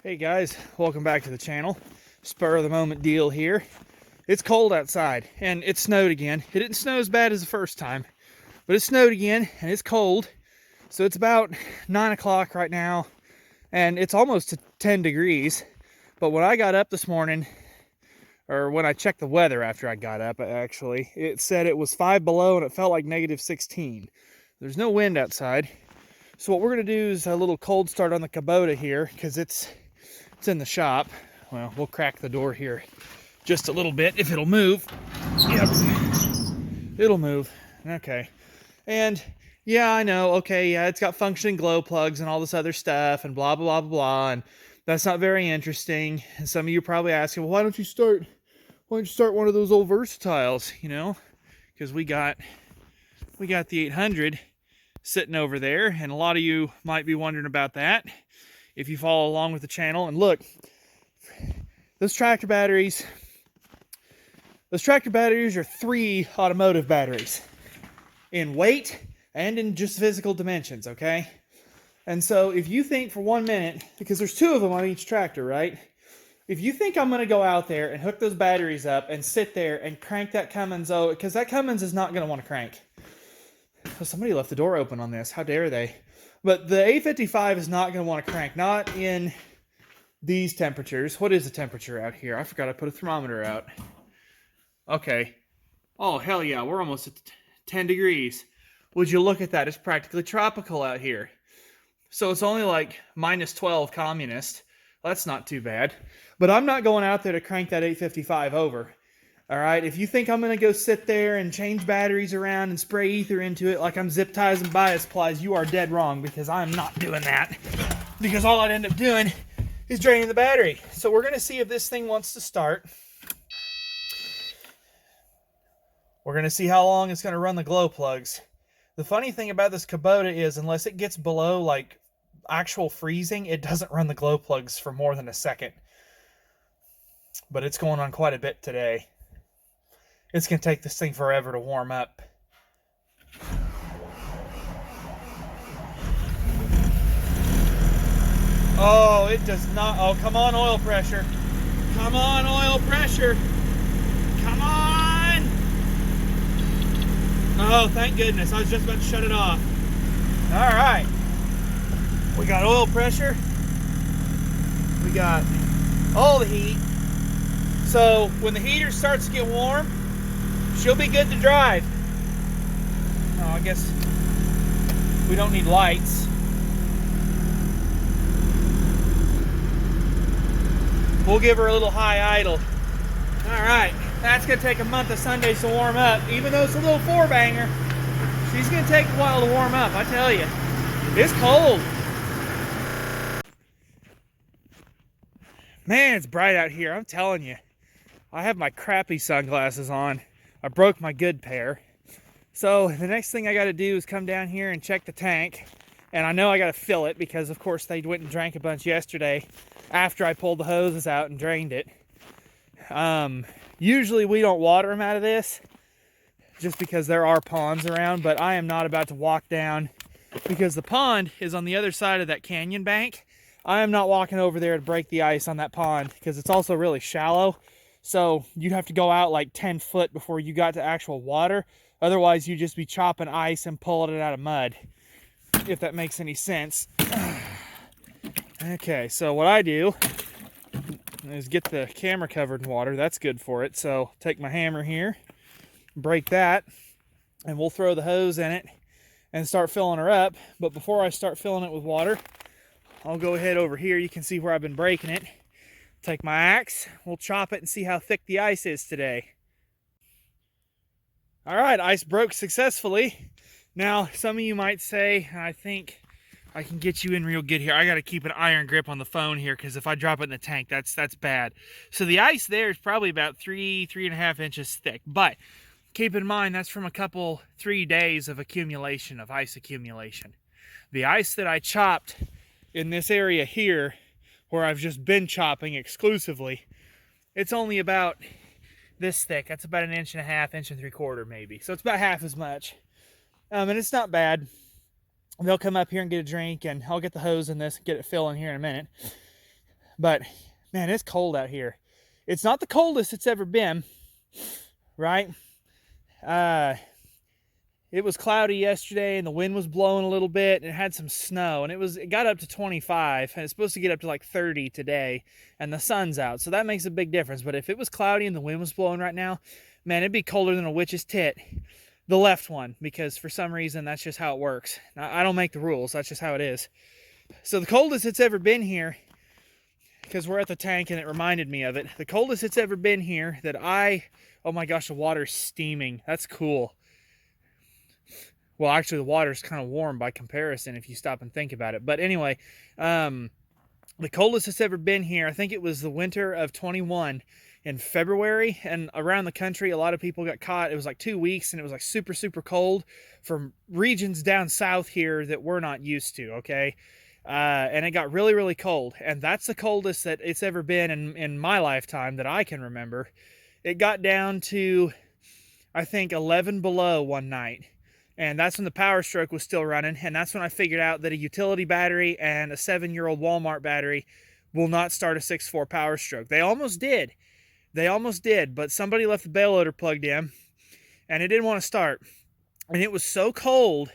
Hey guys, welcome back to the channel. Spur of the moment deal here. It's cold outside and it snowed again. It didn't snow as bad as the first time, but it snowed again and it's cold. So it's about 9 o'clock right now and it's almost to 10 degrees. But when I got up this morning, or when I checked the weather after I got up, actually, it said it was 5 below and it felt like negative 16. There's no wind outside. So what we're gonna do is a little cold start on the Kubota here because it's in the shop. Well, we'll crack the door here just a little bit if it'll move. Yep, it'll move. Okay. And yeah, I know. Okay, yeah, it's got functioning glow plugs and all this other stuff and blah blah blah blah, and that's not very interesting. And some of you are probably asking, well, why don't you start one of those old Versatiles, you know? Because we got the 800 sitting over there, and a lot of you might be wondering about that if you follow along with the channel. And look, those tractor batteries are 3 automotive batteries in weight and in just physical dimensions, okay? And so if you think for 1 minute, because there's 2 of them on each tractor, right? If you think I'm gonna go out there and hook those batteries up and sit there and crank that Cummins, because that Cummins is not gonna want to crank. Oh, somebody left the door open on this. How dare they? But the 855 is not going to want to crank. Not in these temperatures. What is the temperature out here? I forgot I put a thermometer out. Okay. Oh, hell yeah. We're almost at 10 degrees. Would you look at that? It's practically tropical out here. So it's only like minus 12 communist. That's not too bad. But I'm not going out there to crank that 855 over. All right, if you think I'm going to go sit there and change batteries around and spray ether into it like I'm zip ties and bias plies, you are dead wrong, because I'm not doing that. Because all I'd end up doing is draining the battery. So we're going to see if this thing wants to start. We're going to see how long it's going to run the glow plugs. The funny thing about this Kubota is, unless it gets below like actual freezing, it doesn't run the glow plugs for more than a second. But it's going on quite a bit today. It's going to take this thing forever to warm up. Oh, it does not. Oh, come on, oil pressure. Come on, oil pressure. Come on. Oh, thank goodness. I was just about to shut it off. All right. We got oil pressure. We got all the heat. So when the heater starts to get warm, she'll be good to drive. Oh, I guess we don't need lights. We'll give her a little high idle. All right, that's gonna take a month of Sundays to warm up. Even though it's a little 4-banger, she's gonna take a while to warm up, I tell you. It's cold. Man, it's bright out here, I'm telling you. I have my crappy sunglasses on. I broke my good pair. So the next thing I got to do is come down here and check the tank. And I know I got to fill it because, of course, they went and drank a bunch yesterday after I pulled the hoses out and drained it. Usually we don't water them out of this just because there are ponds around, but I am not about to walk down because the pond is on the other side of that canyon bank. I am not walking over there to break the ice on that pond because it's also really shallow. So you'd have to go out like 10 foot before you got to actual water. Otherwise, you'd just be chopping ice and pulling it out of mud, if that makes any sense. Okay, so what I do is get the camera covered in water. That's good for it. So take my hammer here, break that, and we'll throw the hose in it and start filling her up. But before I start filling it with water, I'll go ahead over here. You can see where I've been breaking it. Take my axe, we'll chop it and see how thick the ice is today. All right, ice broke successfully. Now, some of you might say, I think I can get you in real good here. I got to keep an iron grip on the phone here because if I drop it in the tank, that's bad. So the ice there is probably about 3.5 inches thick. But keep in mind, that's from 3 days of accumulation, of ice accumulation. The ice that I chopped in this area here, where I've just been chopping exclusively, it's only about this thick. That's about 1.5 inches, 1.75 inches maybe. So it's about half as much. And it's not bad. They'll come up here and get a drink, and I'll get the hose in this and get it filling here in a minute. But man, it's cold out here. It's not the coldest it's ever been, right? It was cloudy yesterday and the wind was blowing a little bit and it had some snow, and it got up to 25 and it's supposed to get up to like 30 today, and the sun's out. So that makes a big difference. But if it was cloudy and the wind was blowing right now, man, it'd be colder than a witch's tit. The left one, because for some reason that's just how it works. Now, I don't make the rules, that's just how it is. So the coldest it's ever been here, because we're at the tank and it reminded me of it. The coldest it's ever been here that oh my gosh, the water's steaming. That's cool. Well, actually, the water's kind of warm by comparison if you stop and think about it. But anyway, the coldest it's ever been here, I think it was the winter of 21 in February. And around the country, a lot of people got caught. It was like 2 weeks, and it was like super, super cold from regions down south here that we're not used to, okay? And it got really, really cold. And that's the coldest that it's ever been in my lifetime that I can remember. It got down to, I think, 11 below one night. And that's when the Power Stroke was still running. And that's when I figured out that a utility battery and a 7-year-old Walmart battery will not start a 6.4 Power Stroke. They almost did. They almost did. But somebody left the bail loader plugged in, and it didn't want to start. And it was so cold,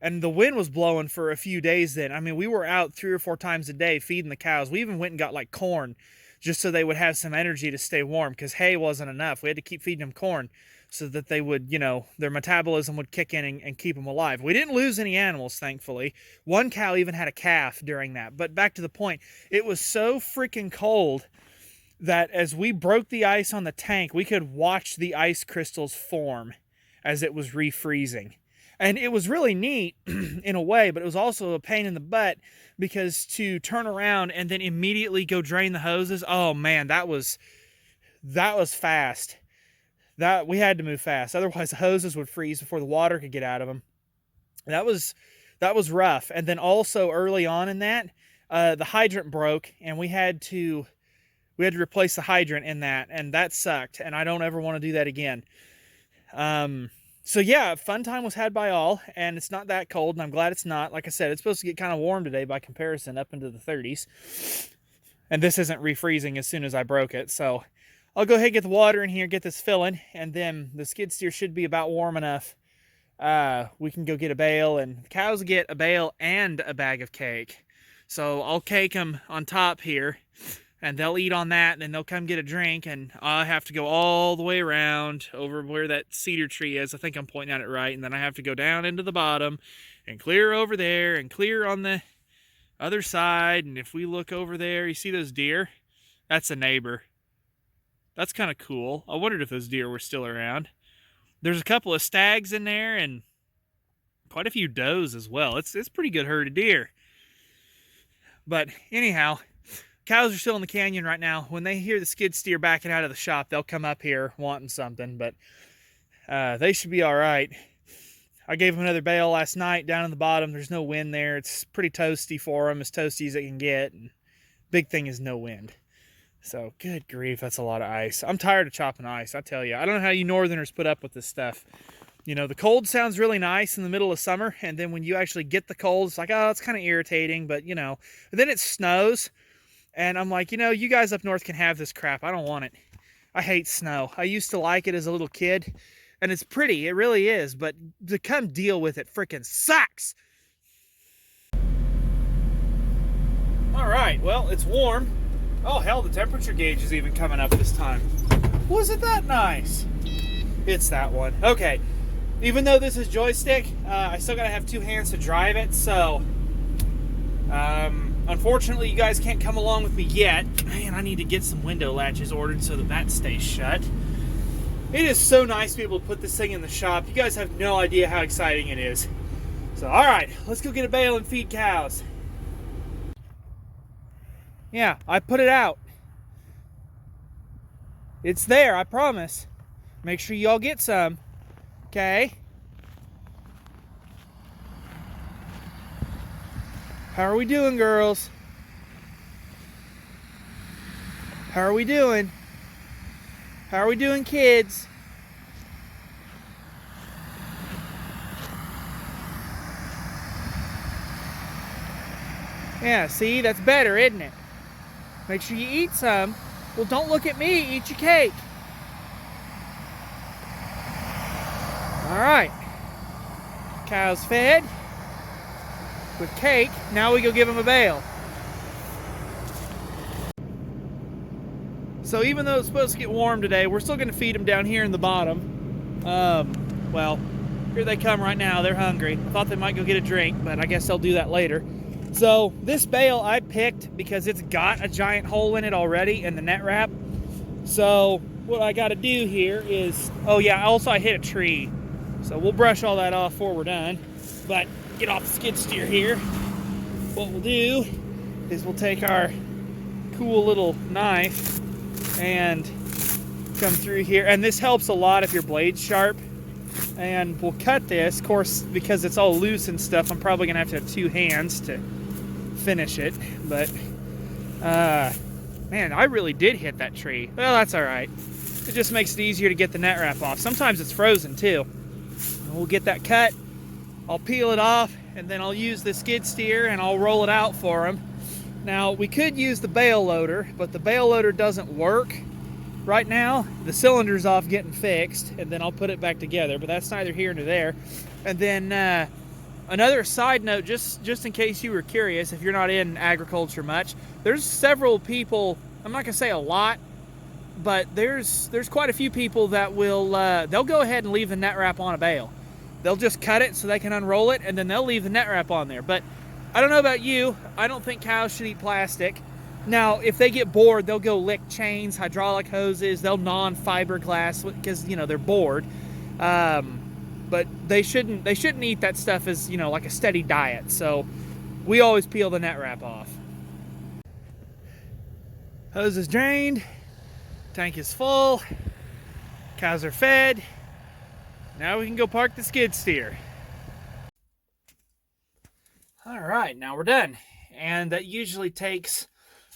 and the wind was blowing for a few days then. I mean, we were out 3 or 4 times a day feeding the cows. We even went and got like corn just so they would have some energy to stay warm, because hay wasn't enough. We had to keep feeding them corn so that they would, their metabolism would kick in and keep them alive. We didn't lose any animals, thankfully. One cow even had a calf during that. But back to the point, it was so freaking cold that as we broke the ice on the tank, we could watch the ice crystals form as it was refreezing. And it was really neat in a way, but it was also a pain in the butt, because to turn around and then immediately go drain the hoses, oh man, that was fast. That we had to move fast, otherwise the hoses would freeze before the water could get out of them. That was rough. And then also early on in that, the hydrant broke, and we had to replace the hydrant in that, and that sucked. And I don't ever want to do that again. So yeah, fun time was had by all, and it's not that cold, and I'm glad it's not. Like I said, it's supposed to get kind of warm today by comparison, up into the 30s. And this isn't refreezing as soon as I broke it, so I'll go ahead and get the water in here, get this filling, and then the skid steer should be about warm enough. We can go get a bale, and the cows get a bale and a bag of cake. So I'll cake them on top here, and they'll eat on that, and then they'll come get a drink, and I have to go all the way around over where that cedar tree is. I think I'm pointing at it right, and then I have to go down into the bottom and clear over there and clear on the other side. And if we look over there, you see those deer? That's a neighbor. That's kind of cool. I wondered if those deer were still around. There's a couple of stags in there and quite a few does as well. It's a pretty good herd of deer. But anyhow, cows are still in the canyon right now. When they hear the skid steer backing out of the shop, they'll come up here wanting something, but they should be all right. I gave them another bale last night down in the bottom. There's no wind there. It's pretty toasty for them, as toasty as it can get. And big thing is no wind. So, good grief, that's a lot of ice. I'm tired of chopping ice, I tell you. I don't know how you northerners put up with this stuff. The cold sounds really nice in the middle of summer, and then when you actually get the cold, it's like, oh, it's kind of irritating, but, and then it snows, and I'm like, you guys up north can have this crap. I don't want it. I hate snow. I used to like it as a little kid, and it's pretty. It really is, but to come deal with it freaking sucks. All right, well, it's warm. Oh, hell, the temperature gauge is even coming up this time. Wasn't that nice? It's that one. Okay, even though this is joystick, I still gotta have 2 hands to drive it, so unfortunately you guys can't come along with me yet. Man, I need to get some window latches ordered so that stays shut. It is so nice to be able to put this thing in the shop. You guys have no idea how exciting it is. So, alright, let's go get a bale and feed cows. Yeah, I put it out. It's there, I promise. Make sure y'all get some. Okay? How are we doing, girls? How are we doing? How are we doing, kids? Yeah, see? That's better, isn't it? Make sure you eat some. Well, don't look at me. Eat your cake. All right. Cow's fed with cake. Now we go give them a bale. So even though it's supposed to get warm today, we're still going to feed them down here in the bottom. Well, here they come right now. They're hungry. I thought they might go get a drink, but I guess they'll do that later. So this bale I picked because it's got a giant hole in it already in the net wrap. So what I got to do here is, oh yeah, also I hit a tree. So we'll brush all that off before we're done. But get off the skid steer here. What we'll do is we'll take our cool little knife and come through here. And this helps a lot if your blade's sharp. And we'll cut this. Of course, because it's all loose and stuff, I'm probably going to have two hands to finish it. But, man, I really did hit that tree. Well, that's all right. It just makes it easier to get the net wrap off. Sometimes it's frozen, too. We'll get that cut. I'll peel it off, and then I'll use the skid steer, and I'll roll it out for them. Now, we could use the bale loader, but the bale loader doesn't work right now. The cylinder's off getting fixed, and then I'll put it back together, but that's neither here nor there. And then another side note, just in case you were curious, if you're not in agriculture much, there's several people, I'm not going to say a lot, but there's quite a few people that will, they'll go ahead and leave the net wrap on a bale. They'll just cut it so they can unroll it, and then they'll leave the net wrap on there. But I don't know about you, I don't think cows should eat plastic. Now, if they get bored, they'll go lick chains, hydraulic hoses, they'll gnaw fiberglass because, you know, they're bored. But they shouldn't eat that stuff as, you know, like a steady diet. So we always peel the net wrap off. Hose is drained, tank is full, cows are fed. Now we can go park the skid steer. All right, now we're done. And that usually takes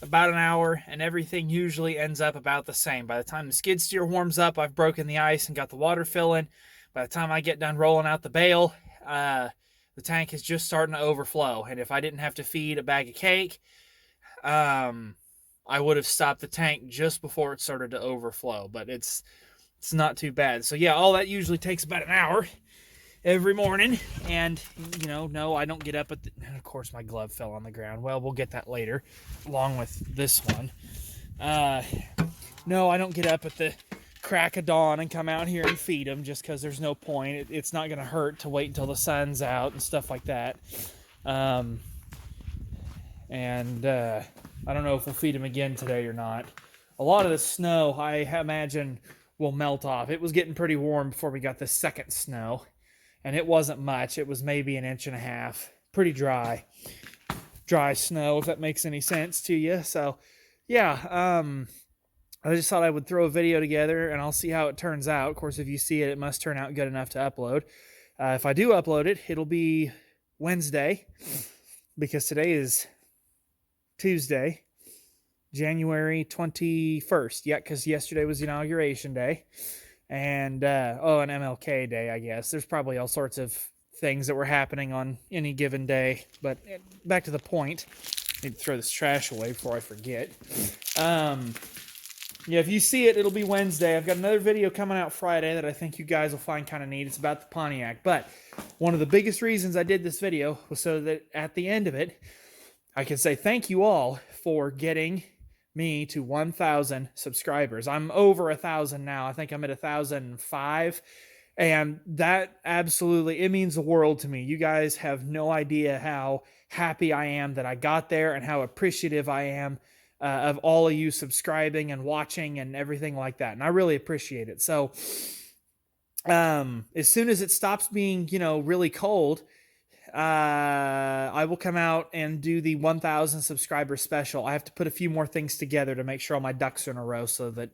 about an hour, and everything usually ends up about the same. By the time the skid steer warms up, I've broken the ice and got the water filling. By the time I get done rolling out the bale, the tank is just starting to overflow. And if I didn't have to feed a bag of cake, I would have stopped the tank just before it started to overflow. But it's not too bad. So yeah, all that usually takes about an hour every morning. And, you know, no, I don't get up at the... Of course, my glove fell on the ground. Well, we'll get that later, along with this one. No, I don't get up at the crack of dawn and come out here and feed them just because there's no point. It's not going to hurt to wait until the sun's out and stuff like that. I don't know if we'll feed them again today or not. A lot of the snow, I imagine, will melt off. It was getting pretty warm before we got the second snow. And it wasn't much. It was maybe 1.5 inches. Pretty dry. Dry snow, if that makes any sense to you. So, yeah. I just thought I would throw a video together, and I'll see how it turns out. Of course, if you see it, it must turn out good enough to upload. If I do upload it, it'll be Wednesday. Because today is Tuesday, January 21st. Yeah, because yesterday was Inauguration Day. And, an MLK Day, I guess. There's probably all sorts of things that were happening on any given day. But back to the point. I need to throw this trash away before I forget. Yeah, if you see it, it'll be Wednesday. I've got another video coming out Friday that I think you guys will find kind of neat. It's about the Pontiac. But one of the biggest reasons I did this video was so that at the end of it, I can say thank you all for getting me to 1,000 subscribers. I'm over 1,000 now. I think I'm at 1,005. And that absolutely, it means the world to me. You guys have no idea how happy I am that I got there and how appreciative I am of all of you subscribing and watching and everything like that. And I really appreciate it. So as soon as it stops being, really cold, I will come out and do the 1,000 subscriber special. I have to put a few more things together to make sure all my ducks are in a row so that,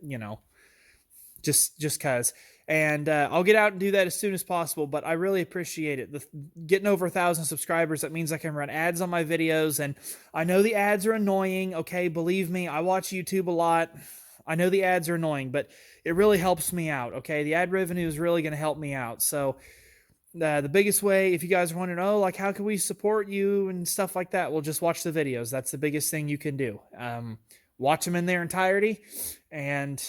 just cause. And I'll get out and do that as soon as possible, but I really appreciate it. Getting over 1,000 subscribers, that means I can run ads on my videos, and I know the ads are annoying, okay? Believe me, I watch YouTube a lot. I know the ads are annoying, but it really helps me out, okay? The ad revenue is really going to help me out. So the biggest way, if you guys want to know, how can we support you and stuff like that, well, just watch the videos. That's the biggest thing you can do. watch them in their entirety, and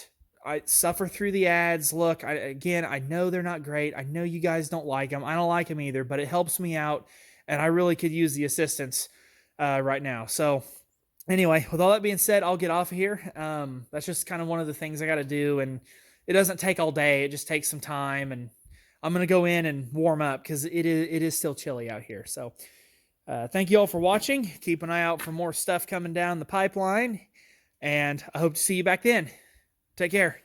I suffer through the ads. Look, I know they're not great. I know you guys don't like them. I don't like them either, but it helps me out, and I really could use the assistance right now. So anyway, with all that being said, I'll get off of here. That's just kind of one of the things I got to do, and it doesn't take all day. It just takes some time, and I'm going to go in and warm up because it is still chilly out here. So thank you all for watching. Keep an eye out for more stuff coming down the pipeline, and I hope to see you back then. Take care.